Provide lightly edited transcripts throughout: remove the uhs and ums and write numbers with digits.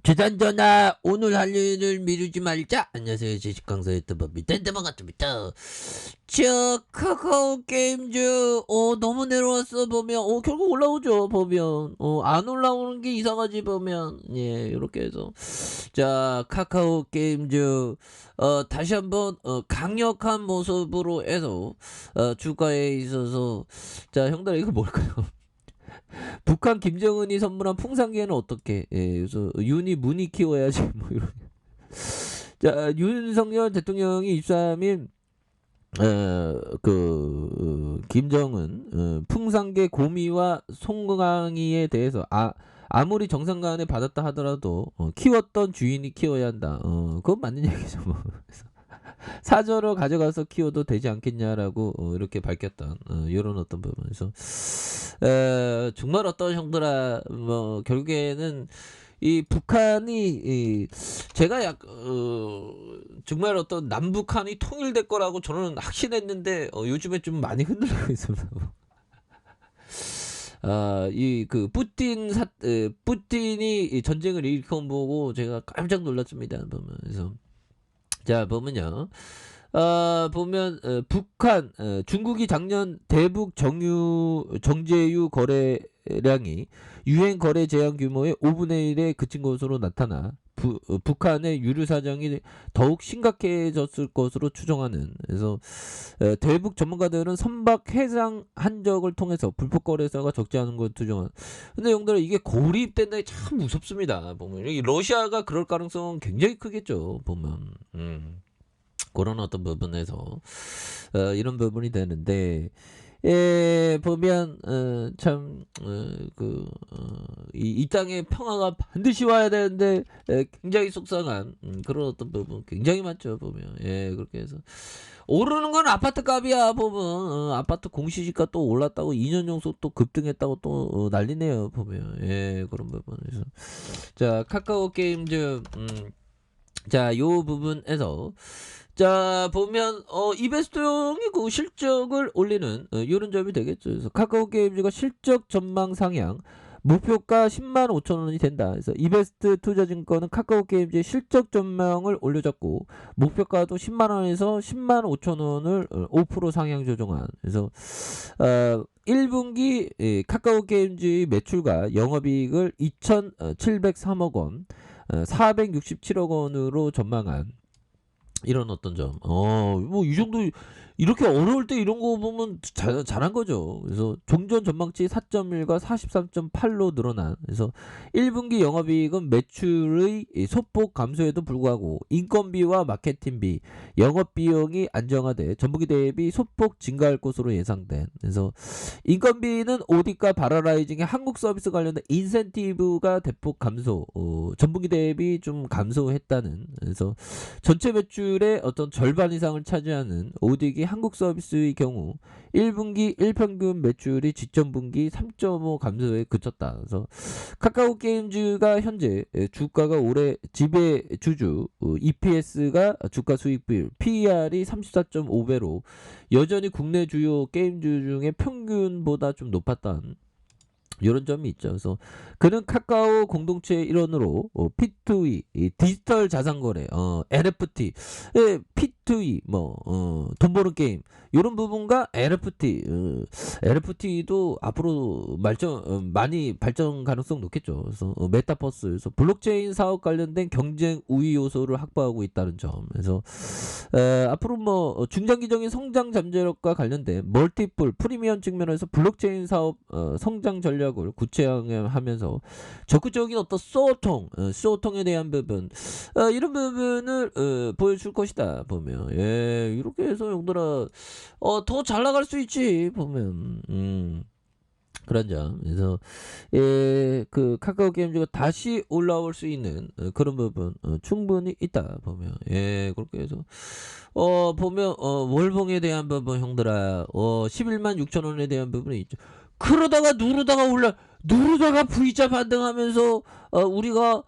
재단전화 오늘 할 일을 미루지 말자. 안녕하세요, 주식강사 유튜버입니다. 반갑습니다. 저 카카오 게임즈 너무 내려왔어 보면 결국 올라오죠 보면 안 올라오는 게 이상하지 보면 예 이렇게 해서 자 카카오 게임즈 다시 한번 강력한 모습으로 해서 주가에 있어서 자 형들 이거 뭘까요? 북한 김정은이 선물한 풍산개는 어떻게? 예, 그래서 윤이 문이 키워야지 뭐 이런. 자 윤석열 대통령이 23일 김정은 풍산개 고미와 송강이에 대해서 아무리 정상간에 받았다 하더라도 키웠던 주인이 키워야 한다. 그건 맞는 얘기죠. 뭐. 그래서 사저로 가져가서 키워도 되지 않겠냐라고 이렇게 밝혔던 이런 어떤 부분에서 정말 어떤 형들아 뭐 결국에는 이 북한이 제가 정말 어떤 남북한이 통일될 거라고 저는 확신했는데 요즘에 좀 많이 흔들리고 있습니다. 푸틴이 이 전쟁을 일으켜 보고 제가 깜짝 놀랐습니다. 보면서 자 보면요. 보면 북한 중국이 작년 대북 정제유 거래량이 유엔 거래 제한 규모의 5분의 1에 그친 것으로 나타나 북한의 유류 사정이 더욱 심각해졌을 것으로 추정하는. 그래서 대북 전문가들은 선박 해상 한적을 통해서 불법 거래사가 적지 않은 걸 추정한. 근데 형들 이게 고립된다 참 무섭습니다. 보면 이 러시아가 그럴 가능성은 굉장히 크겠죠. 보면. 그런 어떤 부분에서 이런 부분이 되는데 보면 이 땅의 평화가 반드시 와야 되는데 굉장히 속상한 그런 어떤 부분 굉장히 많죠 보면 그렇게 해서 오르는 건 아파트 값이야 보면 아파트 공시지가 또 올랐다고 2년 연속 또 급등했다고 또 난리네요 보면 그런 부분에서 자 카카오 게임즈 자 요 부분에서 자 보면 이베스트용이 그 실적을 올리는 이런 점이 되겠죠. 그래서 카카오 게임즈가 실적 전망 상향 목표가 10만 5천 원이 된다. 그래서 이베스트 투자증권은 카카오 게임즈의 실적 전망을 올려줬고 목표가도 10만 원에서 10만 5천 원을 5% 상향 조정한. 그래서 1분기 카카오 게임즈의 매출과 영업이익을 2,703억 원, 467억 원으로 전망한. 이런 어떤 점. 뭐 이 정도 이렇게 어려울 때 이런 거 보면 잘한 거죠. 그래서 종전 전망치 4.1과 43.8로 늘어난. 그래서 1분기 영업이익은 매출의 소폭 감소에도 불구하고 인건비와 마케팅비, 영업비용이 안정화돼 전분기 대비 소폭 증가할 것으로 예상된. 그래서 인건비는 오디과 바라라이징의 한국 서비스 관련된 인센티브가 대폭 감소, 전분기 대비 좀 감소했다는. 그래서 전체 매출의 어떤 절반 이상을 차지하는 오딕이 한국 서비스의 경우 1분기 1평균 매출이 지점분기 3.5 감소에 그쳤다. 그래서 카카오 게임즈가 현재 주가가 올해 지배 주주 EPS가 주가 수익비율 PER이 34.5배로 여전히 국내 주요 게임주 중에 평균보다 좀 높았다는 이런 점이 있죠. 그래서 그는 카카오 공동체의 일원으로 P2E 디지털 자산거래 NFT P2E 돈 버는 게임 이런 부분과 NFT도 앞으로 많이 발전 가능성 높겠죠. 그래서 메타버스 그래서 블록체인 사업 관련된 경쟁 우위 요소를 확보하고 있다는 점. 그래서 앞으로 중장기적인 성장 잠재력과 관련된 멀티플 프리미엄 측면에서 블록체인 사업 성장 전략을 구체화하면서 적극적인 어떤 소통에 대한 부분 이런 부분을 보여줄 것이다 보면 이렇게 해서 용들아 더 잘 나갈 수 있지 보면 그런 점. 그래서 그 카카오 게임즈가 다시 올라올 수 있는 그런 부분 충분히 있다 보면 그렇게 해서 보면 월봉에 대한 부분 형들아 11만 6천 원에 대한 부분이 있죠. 그러다가 누르다가 V자 반등하면서 우리가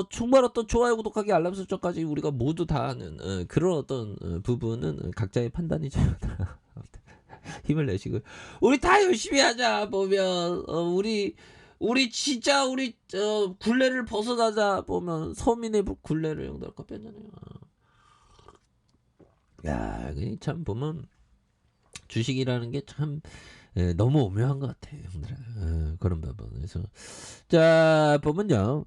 정말 어떤 좋아요 구독하기 알람 설정까지 우리가 모두 다 하는 그런 어떤 부분은 각자의 판단이죠. 힘을 내시고 우리 다 열심히 하자 보면 우리 우리 진짜 우리 굴레를 벗어나자 보면 서민의 굴레를 형들 거 뺐잖아요. 야, 참 보면 주식이라는 게 참 너무 오묘한 것 같아, 형들아. 그런 부분에서 자 보면요,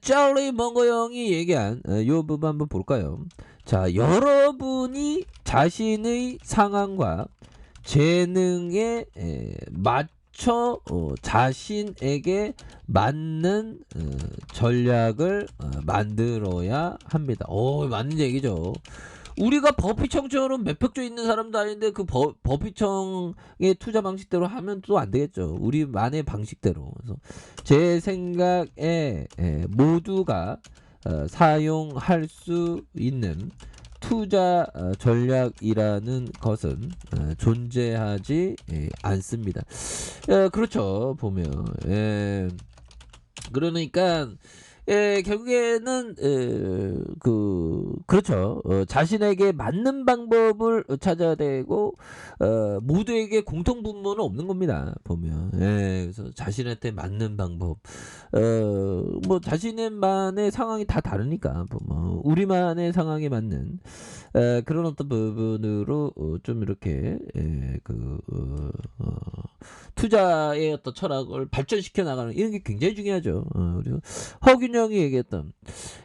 짤리 멍거 형이 얘기한 요 부분 한번 볼까요? 자, 여러분이 자신의 상황과 재능에 맞춰 자신에게 맞는 전략을 만들어야 합니다. 맞는 얘기죠. 우리가 버피청처럼 몇 조 있는 사람도 아닌데 그 버피청의 투자 방식대로 하면 또 안 되겠죠. 우리만의 방식대로. 그래서 제 생각에 모두가 사용할 수 있는 투자 전략이라는 것은 존재하지 않습니다. 그렇죠. 보면 그러니까 결국에는 그렇죠. 자신에게 맞는 방법을 찾아야 되고 모두에게 공통 분모는 없는 겁니다. 보면 그래서 자신한테 맞는 방법, 뭐 자신만의 상황이 다 다르니까 보면 우리만의 상황에 맞는 그런 어떤 부분으로 좀 이렇게 투자의 어떤 철학을 발전시켜 나가는 이런 게 굉장히 중요하죠. 그리고 허균영이 얘기했던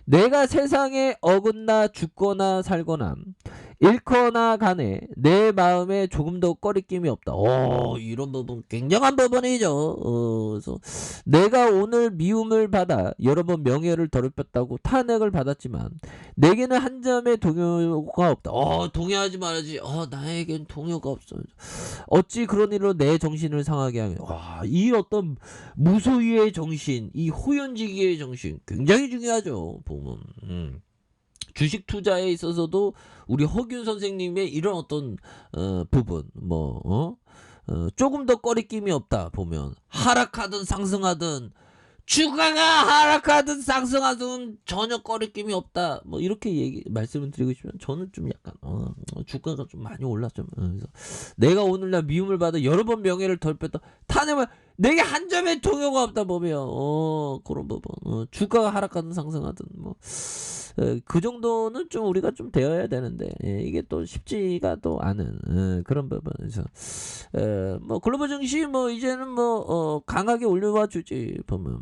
내가 세상에 어긋나 죽거나 살거나 잃거나 간에 내 마음에 조금 더 꺼리낌이 없다. 이런 부분 굉장한 부분이죠. 그래서 내가 오늘 미움을 받아 여러 번 명예를 더럽혔다고 탄핵을 받았지만 내게는 한 점의 동요가 없다. 동요하지 말아야지. 나에겐 동요가 없어. 어찌 그런 일로 내 정신을 상하게 하며. 이 어떤 무소유의 정신, 이 호연지기의 정신 굉장히 중요하죠. 보면. 주식 투자에 있어서도 우리 허균 선생님의 이런 어떤 부분 조금 더 꺼리낌이 없다 보면 하락하든 상승하든 주가가 하락하든 상승하든 전혀 꺼리낌이 없다 뭐 이렇게 말씀을 드리고 싶으면 저는 좀 약간 주가가 좀 많이 올랐죠. 그래서 내가 오늘날 미움을 받아 여러 번 명예를 덜 뺐다 탄핵을 내게 한 점의 동요가 없다 보면 그런 부분 주가가 하락하든 상승하든 그 정도는 좀 우리가 좀 되어야 되는데 이게 또 쉽지가 또 않은 그런 부분에서 뭐 글로벌 증시 이제는 강하게 올려와 주지 보면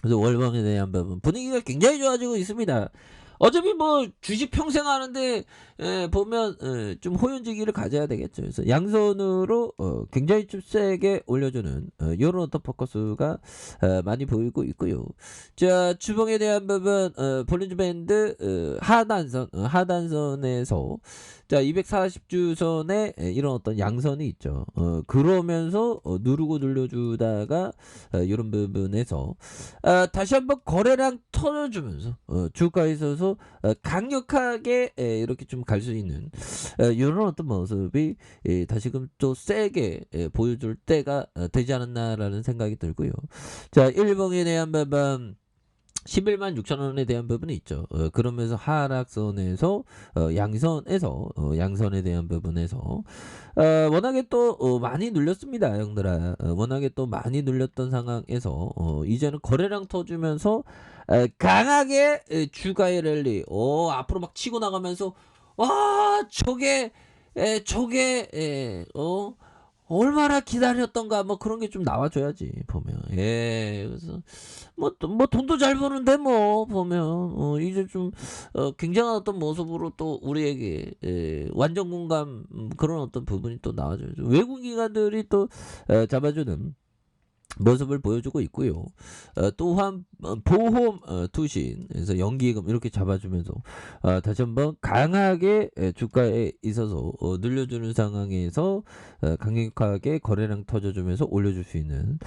그래서 월봉에 대한 부분 분위기가 굉장히 좋아지고 있습니다. 어차피 주식 평생 하는데 보면 좀 호연지기를 가져야 되겠죠. 그래서 양손으로 굉장히 좀 세게 올려주는 이런 어떤 포커스가 많이 보이고 있고요. 자, 주봉에 대한 부분 볼린저 밴드 하단선에서 자 240주선에 이런 어떤 양선이 있죠. 그러면서 누르고 눌러주다가 이런 부분에서 다시 한번 거래량 터져주면서 주가에 있어서 강력하게 이렇게 좀 갈 수 있는 이런 어떤 모습이 다시금 또 세게 보여줄 때가 되지 않았나라는 생각이 들고요. 자, 일봉에 대한 부분 11만 6천 원에 대한 부분이 있죠. 그러면서 하락선에서 양선에 대한 부분에서 워낙에 또 많이 눌렸습니다, 형들아. 워낙에 또 많이 눌렸던 상황에서 이제는 거래량 터주면서 강하게 주가의 랠리 앞으로 막 치고 나가면서 와 저게 얼마나 기다렸던가 그런 게 좀 나와줘야지 보면 그래서 돈도 잘 버는데 보면 이제 좀 굉장한 어떤 모습으로 또 우리에게 완전 공감 그런 어떤 부분이 또 나와줘야죠. 외국 기관들이 또 잡아주는 모습을 보여주고 있고요. 또한 보험 투신에서 연기금 이렇게 잡아주면서 다시 한번 강하게 주가에 있어서 늘려주는 상황에서 강력하게 거래량 터져주면서 올려줄 수 있는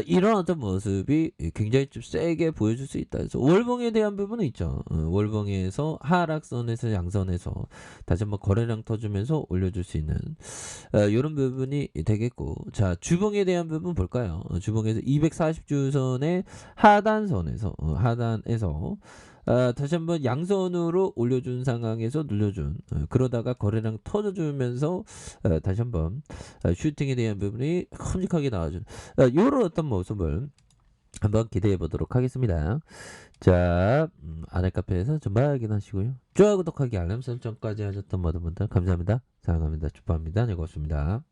이런 어떤 모습이 굉장히 좀 세게 보여줄 수 있다. 그래서 월봉에 대한 부분은 있죠. 월봉에서 하락선에서 양선에서 다시 한번 거래량 터주면서 올려줄 수 있는 이런 부분이 되겠고, 자 주봉에 대한 부분 볼까요? 주봉에서 240주선의 하단선에서 다시 한번 양선으로 올려준 상황에서 눌려준 그러다가 거래량 터져주면서 다시 한번 슈팅에 대한 부분이 큼직하게 나와준 요런 어떤 모습을 한번 기대해 보도록 하겠습니다. 자, 아랫카페에서 전방 확인하시고요. 좋아요, 구독하기, 알람 설정까지 하셨던 모든 분들 감사합니다. 사랑합니다. 축복합니다. 네, 고맙습니다.